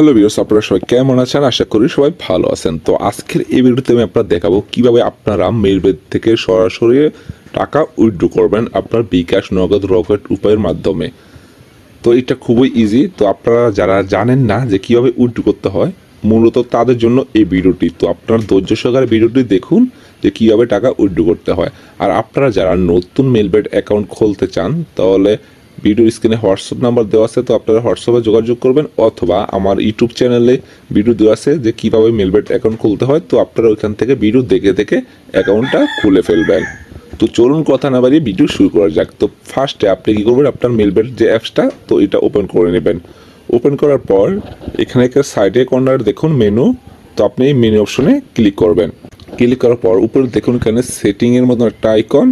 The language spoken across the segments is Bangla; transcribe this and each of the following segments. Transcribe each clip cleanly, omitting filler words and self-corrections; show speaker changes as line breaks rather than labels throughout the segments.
হ্যালো ভিউয়ার্স, আপনারা সবাই কেমন আছেন? আশা করি সবাই ভালো আছেন। তো আজকের এই ভিডিওতে আমি আপনারা দেখাবো কিভাবে আপনারা মেইলবেদ থেকে সরাসরি টাকা উইথড্র করবেন আপনার বিকাশ, নগদ, রকেট উপায়ের মাধ্যমে। তো এটা খুবই ইজি। তো আপনারা যারা জানেন না যে কিভাবে উইথড্র করতে হয়, মূলত তাদের জন্য এই ভিডিওটি। তো আপনারা ধৈর্য সহকারে ভিডিওটি দেখুন যে কীভাবে টাকা উইথড্র করতে হয়। আর আপনারা যারা নতুন মেইলবেদ অ্যাকাউন্ট খুলতে চান, তাহলে ভিডিওর স্ক্রিনে হোয়াটসঅ্যাপ নাম্বার দেওয়া আছে, তো আপনারা হোয়াটসঅ্যাপে যোগাযোগ করবেন, অথবা আমার ইউটিউব চ্যানেলে ভিডিও দেওয়া আছে যে কীভাবে মেইলবেদ অ্যাকাউন্ট খুলতে হয়। তো আপনারা ওইখান থেকে ভিডিও দেখে দেখে অ্যাকাউন্টটা খুলে ফেলবেন। তো চলুন কথা না বাড়িয়ে ভিডিও শুরু করা যাক। তো ফার্স্টে আপনি কী করবেন, আপনার মেইলবেদ যে অ্যাপসটা, তো এটা ওপেন করে নেবেন। ওপেন করার পর এখানে একটা সাইডে কর্নার দেখুন মেনু, তো আপনি এই মেনু অপশনে ক্লিক করবেন। ক্লিক করার পর উপরে দেখুন এখানে সেটিংয়ের মতো একটা আইকন,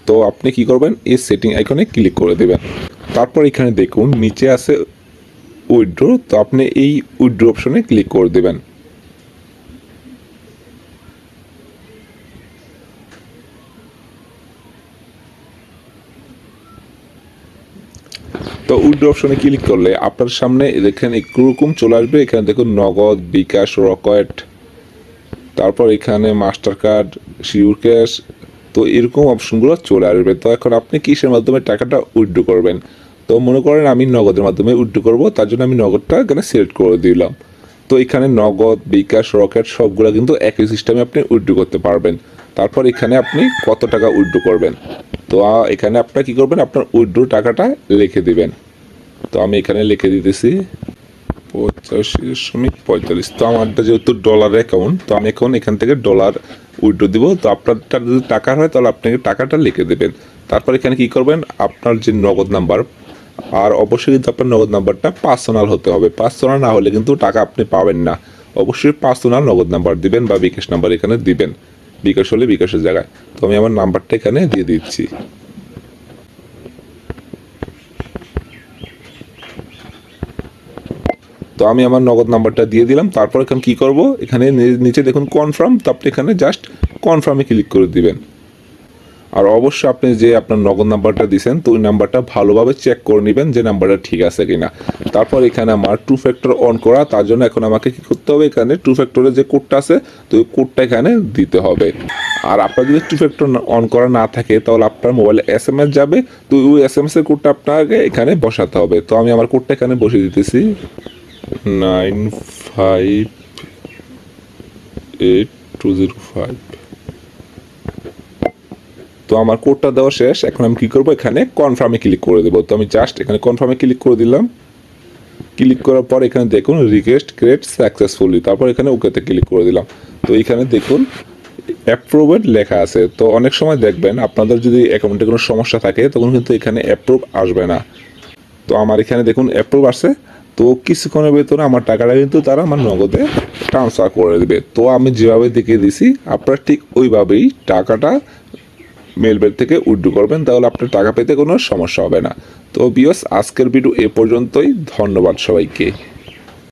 তো আপনি কি করবেন, এই সেটিং আইকনে ক্লিক করে দেবেন। তারপর এখানে দেখুন নিচে আছে উইথড্র, তো আপনি এই উইথড্র অপশনে ক্লিক করে দেবেন। তো উইথড্র অপশনে ক্লিক করলে আপনার সামনে দেখেন এরকম চলে আসবে। এখানে দেখুন নগদ, বিকাশ, রকেট, তারপর এখানে মাস্টার কার্ড, শিওর ক্যাশ, তো এরকম অপশনগুলো চলে আসবে। তো এখন আপনি কিসের মাধ্যমে টাকাটা উইথড্র করবেন? তো মনে করেন আমি নগদের মাধ্যমে উইথড্র করব, তার জন্য আমি নগদটা এখানে সিলেক্ট করে দিলাম। তো এখানে নগদ, বিকাশ, রকেট সবগুলো কিন্তু একই সিস্টেমে আপনি উইথড্র করতে পারবেন। তারপর এখানে আপনি কত টাকা উইথড্র করবেন, তো এখানে আপনার কী করবেন, আপনার উইথড্র টাকাটা লিখে দিবেন। তো আমি এখানে লিখে দিতেছি 85.45। তো আমারটা যেহেতু ডলার অ্যাকাউন্ট, তো আমি এখন এখান থেকে ডলার উইথড্র দিব। তো আপনারটা যদি টাকা হয় তাহলে আপনাকে টাকাটা লিখে দেবেন। তারপর এখানে কি করবেন, আপনার যে নগদ নাম্বার, আর অবশ্যই কিন্তু আপনার নগদ নাম্বারটা পার্সোনাল হতে হবে। পার্সোনাল না হলে কিন্তু টাকা আপনি পাবেন না। অবশ্যই পার্সোনাল নগদ নাম্বার দিবেন বা বিকাশ নাম্বার এখানে দিবেন। বিকাশ হলে বিকাশের জায়গায়। তো আমি আমার নাম্বারটা এখানে দিয়ে দিচ্ছি। তো আমি আমার নগদ নাম্বারটা দিয়ে দিলাম। তারপর এখানে কী করব, এখানে নিচে দেখুন কনফার্ম, তো আপনি এখানে জাস্ট কনফার্মে ক্লিক করে দিবেন। আর অবশ্যই আপনি যে আপনার নগদ নাম্বারটা দিয়েছেন, তো ওই নাম্বারটা ভালোভাবে চেক করে নেবেন যে নাম্বারটা ঠিক আছে কিনা। তারপর এখানে আমার 2 ফ্যাক্টর অন করা, তার জন্য এখন আমাকে কী করতে হবে, এখানে 2 ফ্যাক্টরের যে কোডটা আছে, তো ওই কোডটা এখানে দিতে হবে। আর আপনার যদি 2 ফ্যাক্টর অন করা না থাকে, তাহলে আপনার মোবাইলে SMS যাবে, তো ওই SMS এর কোডটা আপনাকে এখানে বসাতে হবে। তো আমি আমার কোডটা এখানে বসিয়ে দিতেছি 958205। তো আমার কোডটা দেওয়া শেষ। এখন আমি কী করবো, এখানে কনফার্মে ক্লিক করে দেবো। তো আমি জাস্ট এখানে কনফার্মে ক্লিক করে দিলাম। ক্লিক করার পর এখানে দেখুন রিকোয়েস্ট ক্রিয়েট সাকসেসফুলি, তারপর এখানে ওকেতে ক্লিক করে দিলাম। তো এখানে দেখুন অ্যাপ্রুভড লেখা আছে। তো অনেক সময় দেখবেন আপনাদের যদি অ্যাকাউন্টে কোনো সমস্যা থাকে, তখন কিন্তু এখানে অ্যাপ্রুভ আসবে না। তো আমার এখানে দেখুন অ্যাপ্রুভ আসছে। তো কিছুক্ষণের ভেতরে আমার টাকাটা কিন্তু তারা আমার নগদে ট্রান্সফার করে দেবে। তো আমি যেভাবে দেখিয়ে দিছি, আপনারা ঠিক ওইভাবেই টাকাটা মেইলবেদ থেকে উইথড্র করবেন, তাহলে আপনার টাকা পেতে কোনো সমস্যা হবে না। তো ভিউয়ার্স, আজকের ভিডিও এ পর্যন্তই। ধন্যবাদ সবাইকে।